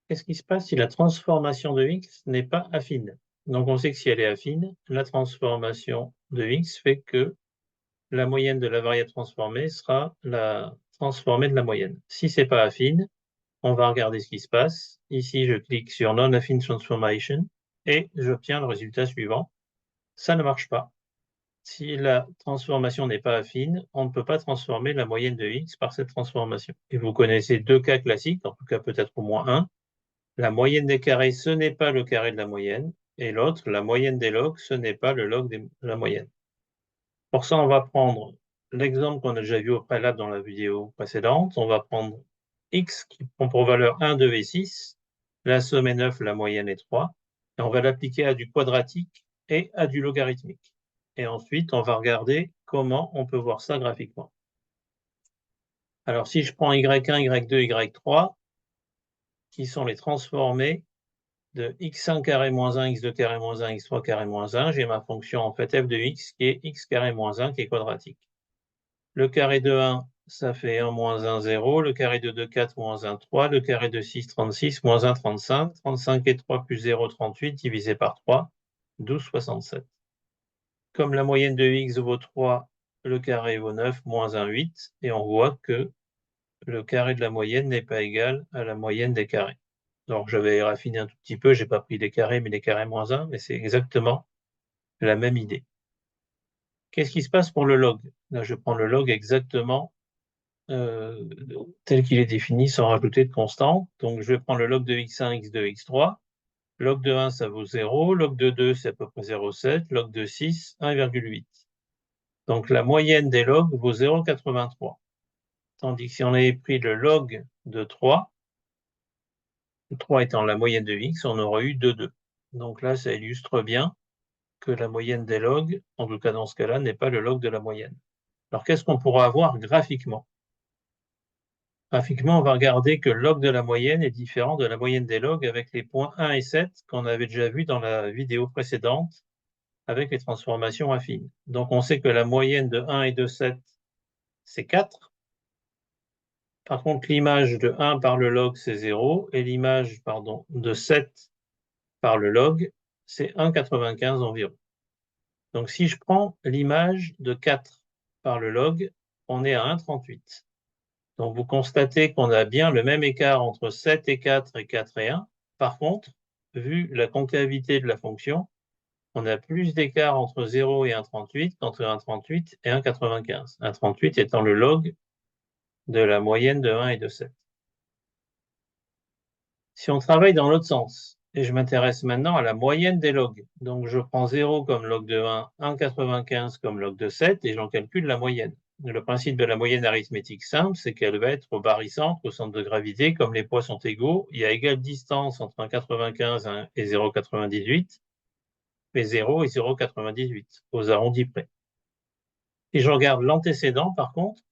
Qu'est-ce qui se passe si la transformation de x n'est pas affine? Donc on sait que si elle est affine, la transformation de x fait que la moyenne de la variable transformée sera la transformée de la moyenne. Si c'est pas affine, on va regarder ce qui se passe. Ici, je clique sur Non-Affine Transformation et j'obtiens le résultat suivant. Ça ne marche pas. Si la transformation n'est pas affine, on ne peut pas transformer la moyenne de x par cette transformation. Et vous connaissez deux cas classiques, en tout cas peut-être au moins un. La moyenne des carrés, ce n'est pas le carré de la moyenne, et l'autre, la moyenne des logs, ce n'est pas le log de la moyenne. Pour ça, on va prendre l'exemple qu'on a déjà vu au préalable dans la vidéo précédente. On va prendre x qui prend pour valeur 1, 2 et 6. La somme est 9, la moyenne est 3. Et on va l'appliquer à du quadratique et à du logarithmique. Et ensuite, on va regarder comment on peut voir ça graphiquement. Alors, si je prends y1, y2, y3, qui sont les transformés de x1 carré moins 1, x2 carré moins 1, x3 carré moins 1, j'ai ma fonction en fait f de x qui est x carré moins 1 qui est quadratique. Le carré de 1, ça fait 1 moins 1, 0. Le carré de 2, 4 moins 1, 3. Le carré de 6, 36 moins 1, 35. 35 et 3 plus 0, 38 divisé par 3, 12, 67. Comme la moyenne de x vaut 3, le carré vaut 9 moins 1, 8. Et on voit que le carré de la moyenne n'est pas égal à la moyenne des carrés. Donc j'avais raffiné un tout petit peu, j'ai pas pris les carrés, mais les carrés moins 1, mais c'est exactement la même idée. Qu'est-ce qui se passe pour le log? Là, je prends le log exactement tel qu'il est défini sans rajouter de constante. Donc je vais prendre le log de x1, x2, x3. Log de 1, ça vaut 0. Log de 2, c'est à peu près 0,7. Log de 6, 1,8. Donc la moyenne des logs vaut 0,83. Tandis que si on avait pris le log de 3, 3 étant la moyenne de x, on aurait eu 2,2. Donc là, ça illustre bien que la moyenne des logs, en tout cas dans ce cas-là, n'est pas le log de la moyenne. Alors qu'est-ce qu'on pourra avoir graphiquement? Graphiquement, on va regarder que le log de la moyenne est différent de la moyenne des logs avec les points 1 et 7 qu'on avait déjà vu dans la vidéo précédente avec les transformations affines. Donc on sait que la moyenne de 1 et de 7, c'est 4. Par contre, l'image de 1 par le log, c'est 0. Et l'image de 7 par le log, c'est 1,95 environ. Donc si je prends l'image de 4 par le log, on est à 1,38. Donc vous constatez qu'on a bien le même écart entre 7 et 4 et 4 et 1. Par contre, vu la concavité de la fonction, on a plus d'écart entre 0 et 1,38 qu'entre 1,38 et 1,95. 1,38 étant le log de la moyenne de 1 et de 7. Si on travaille dans l'autre sens, et je m'intéresse maintenant à la moyenne des logs, donc je prends 0 comme log de 1, 1,95 comme log de 7, et j'en calcule la moyenne. Le principe de la moyenne arithmétique simple, c'est qu'elle va être au barycentre, au centre de gravité, comme les poids sont égaux, il y a égale distance entre 1,95 et 0,98, mais 0 et 0,98, aux arrondis près. Si je regarde l'antécédent, par contre,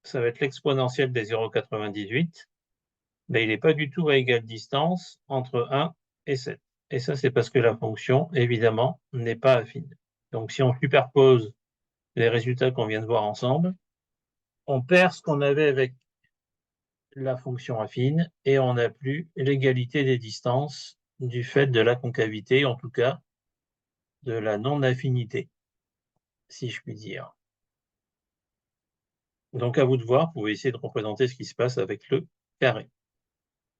ça va être l'exponentielle des 0,98, mais il n'est pas du tout à égale distance entre 1 et 7. Et ça, c'est parce que la fonction, évidemment, n'est pas affine. Donc si on superpose les résultats qu'on vient de voir ensemble, on perd ce qu'on avait avec la fonction affine et on n'a plus l'égalité des distances du fait de la concavité, en tout cas de la non-affinité, si je puis dire. Donc à vous de voir, vous pouvez essayer de représenter ce qui se passe avec le carré.